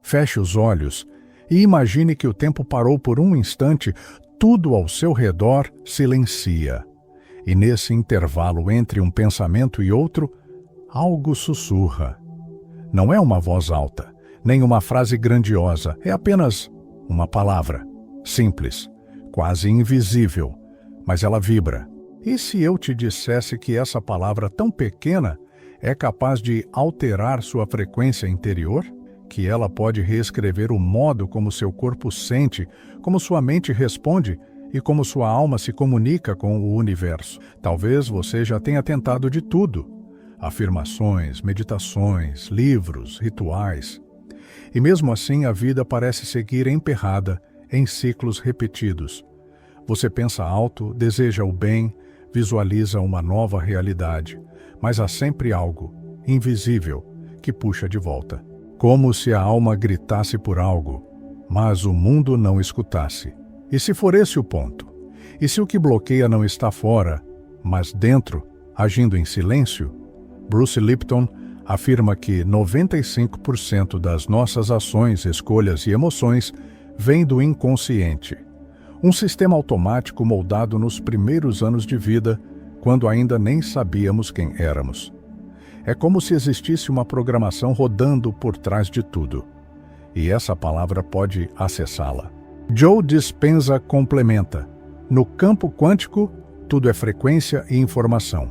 Feche os olhos e imagine que o tempo parou por um instante, tudo ao seu redor silencia. E nesse intervalo entre um pensamento e outro, algo sussurra. Não é uma voz alta, nem uma frase grandiosa, é apenas uma palavra, simples, quase invisível, mas ela vibra. E se eu te dissesse que essa palavra tão pequena é capaz de alterar sua frequência interior? Que ela pode reescrever o modo como seu corpo sente, como sua mente responde e como sua alma se comunica com o universo. Talvez você já tenha tentado de tudo: afirmações, meditações, livros, rituais. E mesmo assim a vida parece seguir emperrada em ciclos repetidos. Você pensa alto, deseja o bem, visualiza uma nova realidade, mas há sempre algo invisível que puxa de volta. Como se a alma gritasse por algo, mas o mundo não escutasse. E se for esse o ponto? E se o que bloqueia não está fora, mas dentro, agindo em silêncio? Bruce Lipton afirma que 95% das nossas ações, escolhas e emoções vêm do inconsciente. Um sistema automático moldado nos primeiros anos de vida, quando ainda nem sabíamos quem éramos. É como se existisse uma programação rodando por trás de tudo. E essa palavra pode acessá-la. Joe Dispenza complementa: no campo quântico, tudo é frequência e informação.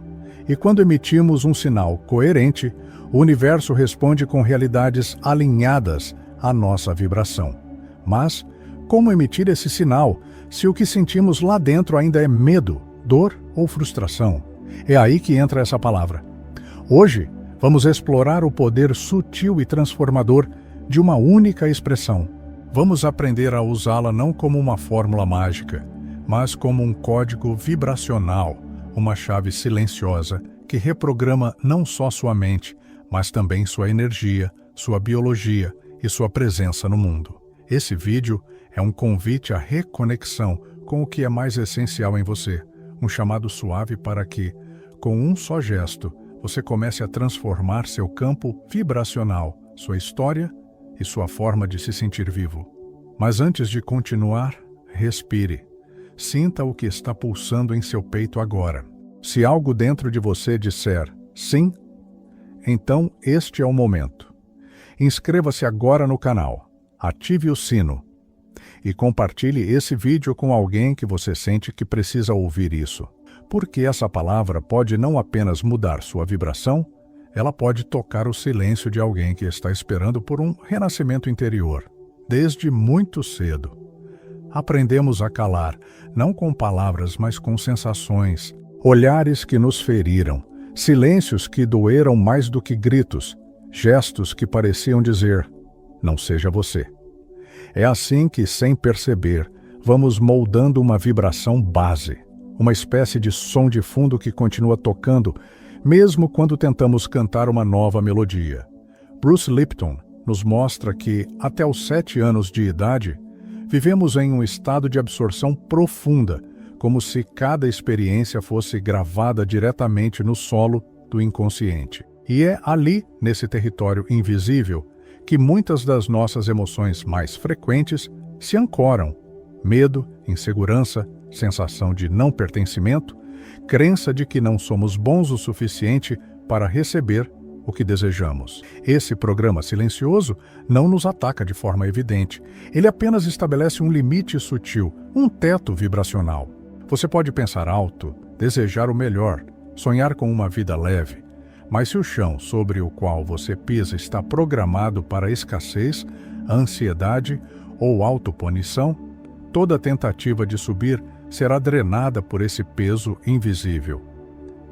E quando emitimos um sinal coerente, o universo responde com realidades alinhadas à nossa vibração. Mas, como emitir esse sinal se o que sentimos lá dentro ainda é medo, dor ou frustração? É aí que entra essa palavra. Hoje, vamos explorar o poder sutil e transformador de uma única expressão. Vamos aprender a usá-la não como uma fórmula mágica, mas como um código vibracional, uma chave silenciosa que reprograma não só sua mente, mas também sua energia, sua biologia e sua presença no mundo. Esse vídeo é um convite à reconexão com o que é mais essencial em você, um chamado suave para que, com um só gesto, você comece a transformar seu campo vibracional, sua história e sua forma de se sentir vivo. Mas antes de continuar, respire. Sinta o que está pulsando em seu peito agora. Se algo dentro de você disser sim, então este é o momento. Inscreva-se agora no canal, ative o sino e compartilhe esse vídeo com alguém que você sente que precisa ouvir isso. Porque essa palavra pode não apenas mudar sua vibração, ela pode tocar o silêncio de alguém que está esperando por um renascimento interior. Desde muito cedo, aprendemos a calar, não com palavras, mas com sensações, olhares que nos feriram, silêncios que doeram mais do que gritos, gestos que pareciam dizer, não seja você. É assim que, sem perceber, vamos moldando uma vibração base, uma espécie de som de fundo que continua tocando, mesmo quando tentamos cantar uma nova melodia. Bruce Lipton nos mostra que, até os 7 anos de idade, vivemos em um estado de absorção profunda, como se cada experiência fosse gravada diretamente no solo do inconsciente. E é ali, nesse território invisível, que muitas das nossas emoções mais frequentes se ancoram: medo, insegurança, sensação de não pertencimento, crença de que não somos bons o suficiente para receber o que desejamos. Esse programa silencioso não nos ataca de forma evidente. Ele apenas estabelece um limite sutil, um teto vibracional. Você pode pensar alto, desejar o melhor, sonhar com uma vida leve, mas se o chão sobre o qual você pisa está programado para a escassez, a ansiedade ou autopunição, toda tentativa de subir será drenada por esse peso invisível.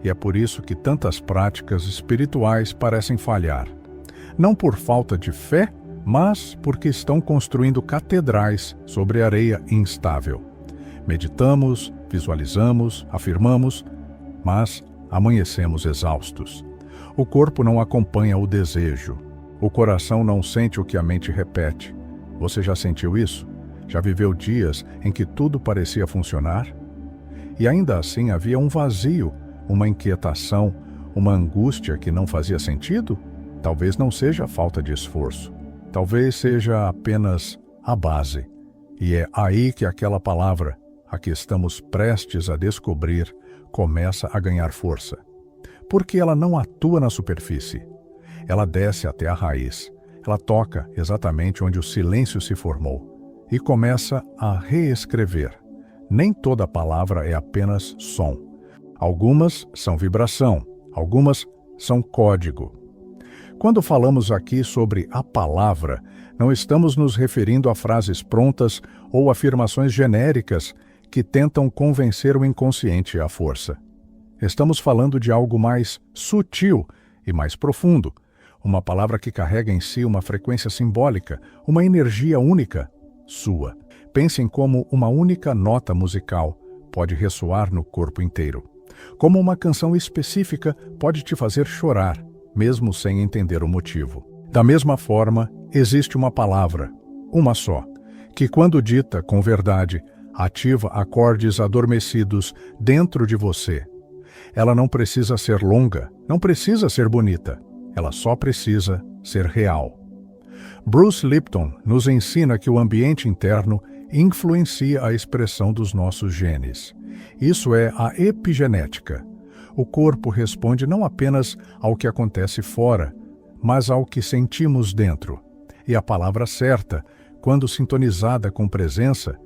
E é por isso que tantas práticas espirituais parecem falhar. Não por falta de fé, mas porque estão construindo catedrais sobre areia instável. Meditamos, visualizamos, afirmamos, mas amanhecemos exaustos. O corpo não acompanha o desejo. O coração não sente o que a mente repete. Você já sentiu isso? Já viveu dias em que tudo parecia funcionar? E ainda assim havia um vazio, uma inquietação, uma angústia que não fazia sentido? Talvez não seja falta de esforço. Talvez seja apenas a base. E é aí que aquela palavra, a que estamos prestes a descobrir, começa a ganhar força. Porque ela não atua na superfície. Ela desce até a raiz. Ela toca exatamente onde o silêncio se formou e começa a reescrever. Nem toda palavra é apenas som. Algumas são vibração, algumas são código. Quando falamos aqui sobre a palavra, não estamos nos referindo a frases prontas ou afirmações genéricas que tentam convencer o inconsciente à força. Estamos falando de algo mais sutil e mais profundo, uma palavra que carrega em si uma frequência simbólica, uma energia única, sua. Pensem como uma única nota musical pode ressoar no corpo inteiro. Como uma canção específica pode te fazer chorar, mesmo sem entender o motivo. Da mesma forma, existe uma palavra, uma só, que quando dita com verdade, ativa acordes adormecidos dentro de você. Ela não precisa ser longa, não precisa ser bonita, ela só precisa ser real. Bruce Lipton nos ensina que o ambiente interno influencia a expressão dos nossos genes. Isso é a epigenética. O corpo responde não apenas ao que acontece fora, mas ao que sentimos dentro. E a palavra certa, quando sintonizada com presença,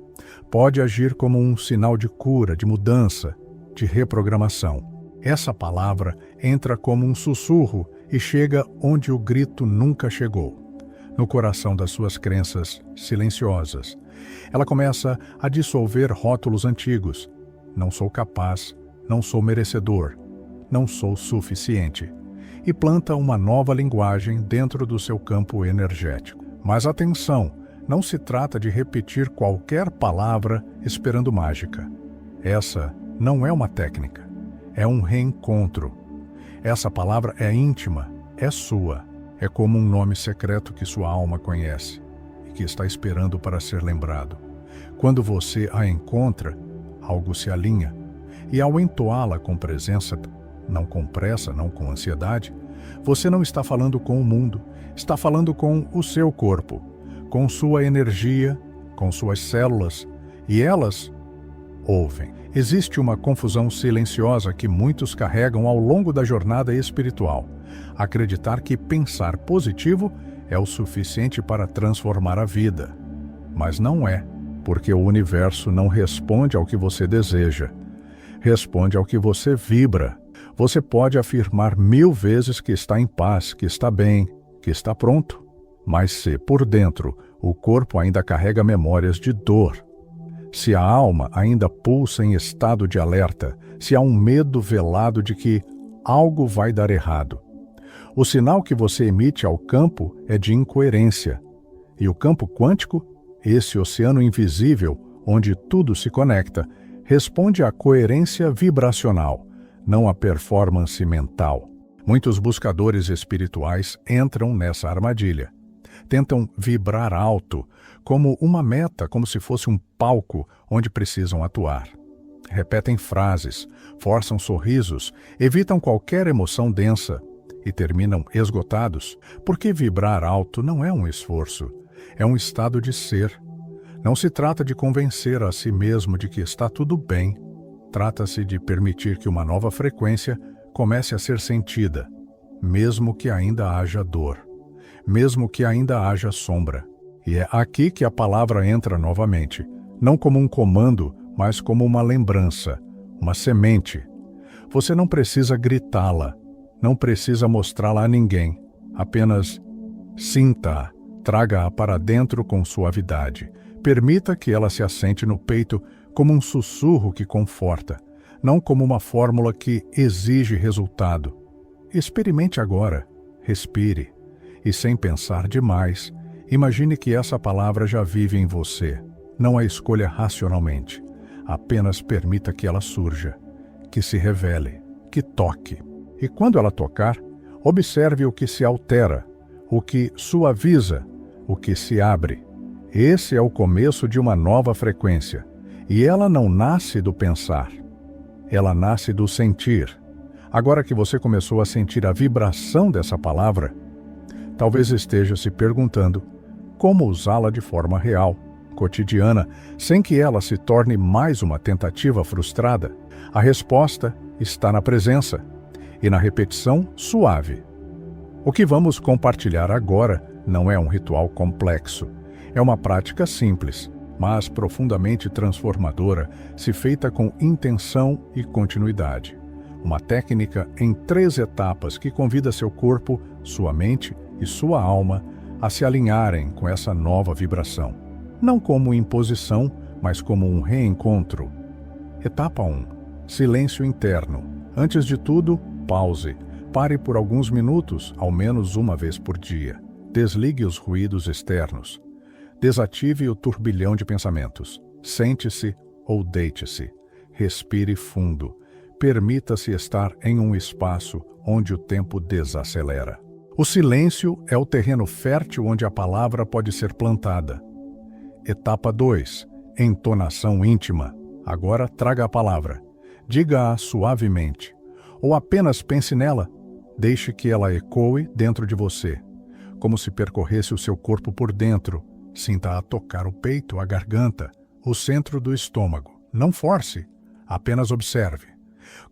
pode agir como um sinal de cura, de mudança, de reprogramação. Essa palavra entra como um sussurro e chega onde o grito nunca chegou, no coração das suas crenças silenciosas. Ela começa a dissolver rótulos antigos. Não sou capaz, não sou merecedor, não sou suficiente. E planta uma nova linguagem dentro do seu campo energético. Mas atenção, não se trata de repetir qualquer palavra esperando mágica. Essa não é uma técnica, é um reencontro. Essa palavra é íntima, é sua. É como um nome secreto que sua alma conhece e que está esperando para ser lembrado. Quando você a encontra, algo se alinha. E ao entoá-la com presença, não com pressa, não com ansiedade, você não está falando com o mundo, está falando com o seu corpo, com sua energia, com suas células, e elas ouvem. Existe uma confusão silenciosa que muitos carregam ao longo da jornada espiritual. Acreditar que pensar positivo é o suficiente para transformar a vida. Mas não é, porque o universo não responde ao que você deseja. Responde ao que você vibra. Você pode afirmar 1000 vezes que está em paz, que está bem, que está pronto. Mas se, por dentro, o corpo ainda carrega memórias de dor, se a alma ainda pulsa em estado de alerta, se há um medo velado de que algo vai dar errado, o sinal que você emite ao campo é de incoerência. E o campo quântico, esse oceano invisível onde tudo se conecta, responde à coerência vibracional, não à performance mental. Muitos buscadores espirituais entram nessa armadilha. Tentam vibrar alto, como uma meta, como se fosse um palco onde precisam atuar. Repetem frases, forçam sorrisos, evitam qualquer emoção densa e terminam esgotados, porque vibrar alto não é um esforço, é um estado de ser. Não se trata de convencer a si mesmo de que está tudo bem. Trata-se de permitir que uma nova frequência comece a ser sentida, mesmo que ainda haja dor, mesmo que ainda haja sombra. E é aqui que a palavra entra novamente, não como um comando, mas como uma lembrança, uma semente. Você não precisa gritá-la, não precisa mostrá-la a ninguém, apenas sinta-a, traga-a para dentro com suavidade. Permita que ela se assente no peito como um sussurro que conforta, não como uma fórmula que exige resultado. Experimente agora, respire, e sem pensar demais, imagine que essa palavra já vive em você. Não a escolha racionalmente. Apenas permita que ela surja, que se revele, que toque. E quando ela tocar, observe o que se altera, o que suaviza, o que se abre. Esse é o começo de uma nova frequência. E ela não nasce do pensar. Ela nasce do sentir. Agora que você começou a sentir a vibração dessa palavra, talvez esteja se perguntando como usá-la de forma real, cotidiana, sem que ela se torne mais uma tentativa frustrada. A resposta está na presença e na repetição suave. O que vamos compartilhar agora não é um ritual complexo. É uma prática simples, mas profundamente transformadora, se feita com intenção e continuidade. Uma técnica em 3 etapas que convida seu corpo, sua mente e sua alma a se alinharem com essa nova vibração. Não como imposição, mas como um reencontro. Etapa 1. Silêncio interno. Antes de tudo, pause. Pare por alguns minutos, ao menos uma vez por dia. Desligue os ruídos externos. Desative o turbilhão de pensamentos. Sente-se ou deite-se. Respire fundo. Permita-se estar em um espaço onde o tempo desacelera. O silêncio é o terreno fértil onde a palavra pode ser plantada. Etapa 2. Entonação íntima. Agora traga a palavra. Diga-a suavemente. Ou apenas pense nela. Deixe que ela ecoe dentro de você, como se percorresse o seu corpo por dentro. Sinta-a tocar o peito, a garganta, o centro do estômago. Não force, apenas observe,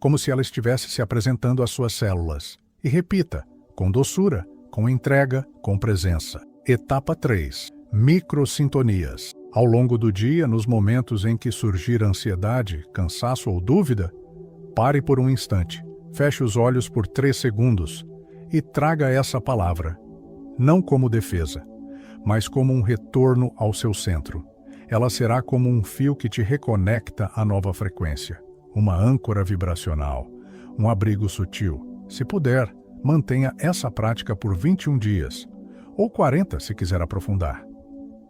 como se ela estivesse se apresentando às suas células. E repita, com doçura, com entrega, com presença. Etapa 3. Microsintonias. Ao longo do dia, nos momentos em que surgir ansiedade, cansaço ou dúvida, pare por um instante. Feche os olhos por 3 segundos e traga essa palavra, não como defesa, mas como um retorno ao seu centro. Ela será como um fio que te reconecta à nova frequência, uma âncora vibracional, um abrigo sutil. Se puder, mantenha essa prática por 21 dias, ou 40 se quiser aprofundar.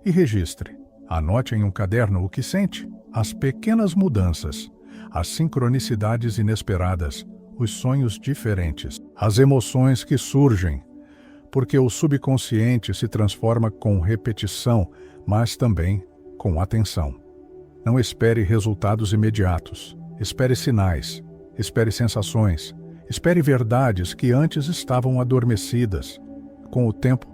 E registre. Anote em um caderno o que sente, as pequenas mudanças, as sincronicidades inesperadas, os sonhos diferentes, as emoções que surgem, porque o subconsciente se transforma com repetição, mas também com atenção. Não espere resultados imediatos. Espere sinais, espere sensações, espere verdades que antes estavam adormecidas. Com o tempo,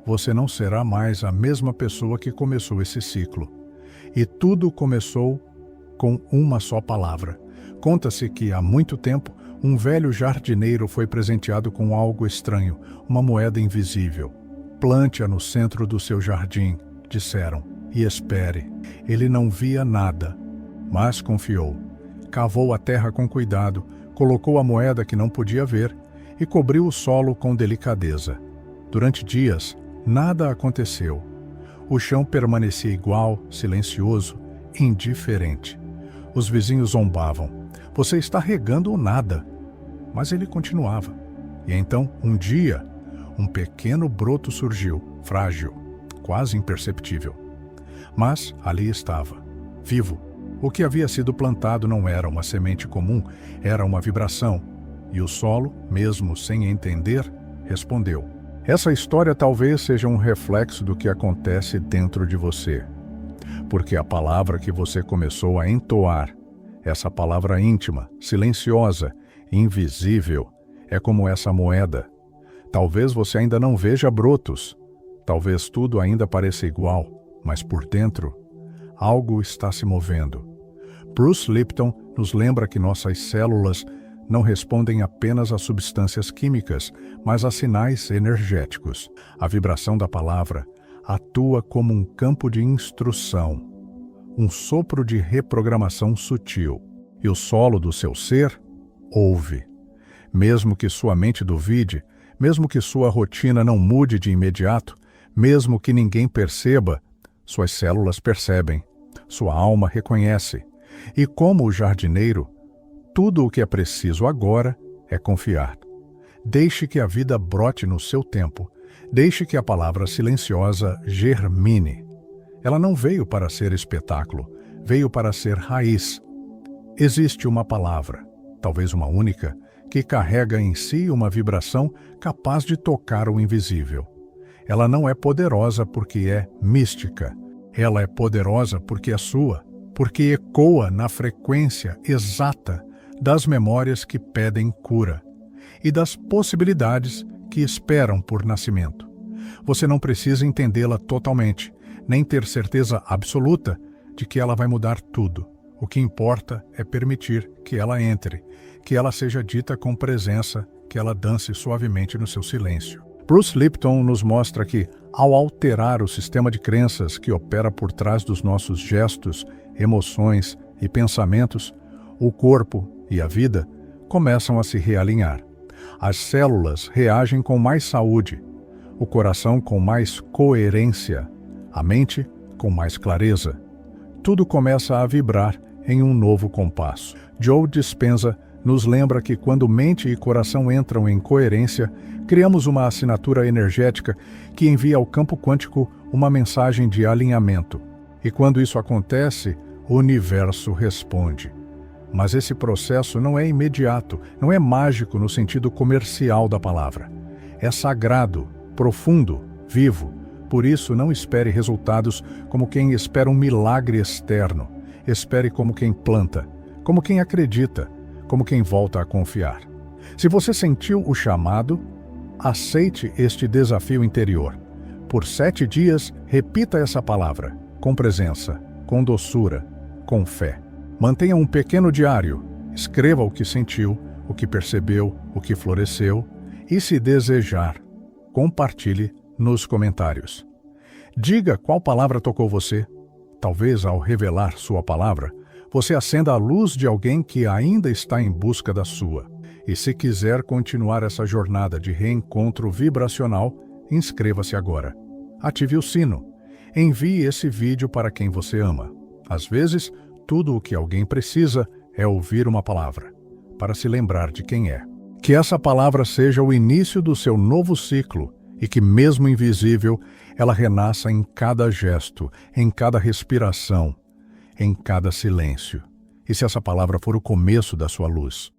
você não será mais a mesma pessoa que começou esse ciclo. E tudo começou com uma só palavra. Conta-se que há muito tempo, um velho jardineiro foi presenteado com algo estranho, uma moeda invisível. Plante-a no centro do seu jardim, disseram, e espere. Ele não via nada, mas confiou. Cavou a terra com cuidado, colocou a moeda que não podia ver e cobriu o solo com delicadeza. Durante dias, nada aconteceu. O chão permanecia igual, silencioso, indiferente. Os vizinhos zombavam. Você está regando nada. Mas ele continuava. E então, um dia, um pequeno broto surgiu, frágil, quase imperceptível. Mas ali estava, vivo. O que havia sido plantado não era uma semente comum, era uma vibração. E o solo, mesmo sem entender, respondeu. Essa história talvez seja um reflexo do que acontece dentro de você. Porque a palavra que você começou a entoar, essa palavra íntima, silenciosa, invisível, é como essa moeda. Talvez você ainda não veja brotos, talvez tudo ainda pareça igual, mas por dentro, algo está se movendo. Bruce Lipton nos lembra que nossas células não respondem apenas a substâncias químicas, mas a sinais energéticos. A vibração da palavra atua como um campo de instrução, um sopro de reprogramação sutil. E o solo do seu ser ouve. Mesmo que sua mente duvide, mesmo que sua rotina não mude de imediato, mesmo que ninguém perceba, suas células percebem, sua alma reconhece. E como o jardineiro, tudo o que é preciso agora é confiar. Deixe que a vida brote no seu tempo. Deixe que a palavra silenciosa germine. Ela não veio para ser espetáculo, veio para ser raiz. Existe uma palavra, talvez uma única, que carrega em si uma vibração capaz de tocar o invisível. Ela não é poderosa porque é mística. Ela é poderosa porque é sua, porque ecoa na frequência exata das memórias que pedem cura e das possibilidades que esperam por nascimento. Você não precisa entendê-la totalmente, nem ter certeza absoluta de que ela vai mudar tudo. O que importa é permitir que ela entre, que ela seja dita com presença, que ela dance suavemente no seu silêncio. Bruce Lipton nos mostra que, ao alterar o sistema de crenças que opera por trás dos nossos gestos, emoções e pensamentos, o corpo e a vida começam a se realinhar. As células reagem com mais saúde, o coração com mais coerência, a mente com mais clareza. Tudo começa a vibrar em um novo compasso. Joe Dispenza nos lembra que quando mente e coração entram em coerência, criamos uma assinatura energética que envia ao campo quântico uma mensagem de alinhamento. E quando isso acontece, o universo responde. Mas esse processo não é imediato, não é mágico no sentido comercial da palavra. É sagrado, profundo, vivo. Por isso, não espere resultados como quem espera um milagre externo. Espere como quem planta, como quem acredita, como quem volta a confiar. Se você sentiu o chamado, aceite este desafio interior. Por 7 dias, repita essa palavra, com presença, com doçura, com fé. Mantenha um pequeno diário. Escreva o que sentiu, o que percebeu, o que floresceu e, se desejar, compartilhe nos comentários. Diga qual palavra tocou você. Talvez, ao revelar sua palavra, você acenda a luz de alguém que ainda está em busca da sua. E se quiser continuar essa jornada de reencontro vibracional, inscreva-se agora. Ative o sino. Envie esse vídeo para quem você ama. Às vezes, tudo o que alguém precisa é ouvir uma palavra, para se lembrar de quem é. Que essa palavra seja o início do seu novo ciclo e que, mesmo invisível, ela renasça em cada gesto, em cada respiração, em cada silêncio. E se essa palavra for o começo da sua luz?